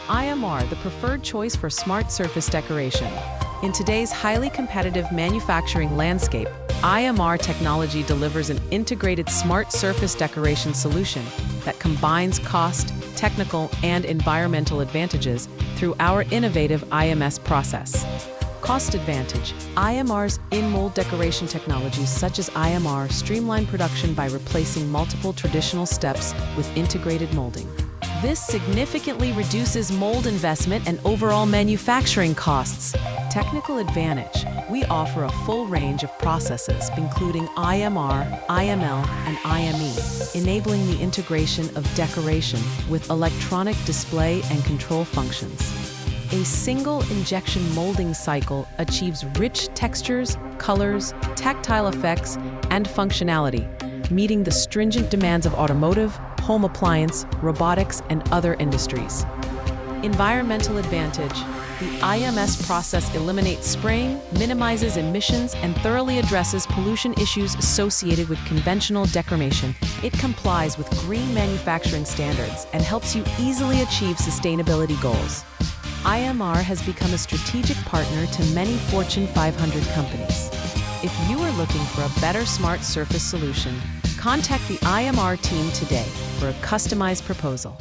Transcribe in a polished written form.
IMR, the preferred choice for smart surface decoration. In today's highly competitive manufacturing landscape, IMR technology delivers an integrated smart surface decoration solution that combines cost, technical, and environmental advantages through our innovative IMS process. Cost advantage. IMR's in-mold decoration technologies such as IMR streamline production by replacing multiple traditional steps with integrated molding. This significantly reduces mold investment and overall manufacturing costs. Technical advantage. We offer a full range of processes, including IMR, IML, and IME, enabling the integration of decoration with electronic display and control functions. A single injection molding cycle achieves rich textures, colors, tactile effects, and functionality, meeting the stringent demands of automotive, home appliance, robotics, and other industries. Environmental advantage. The IMS process eliminates spraying, minimizes emissions, and thoroughly addresses pollution issues associated with conventional decoration. It complies with green manufacturing standards and helps you easily achieve sustainability goals. IMR has become a strategic partner to many Fortune 500 companies. If you are looking for a better smart surface solution, contact the IMR team today for a customized proposal.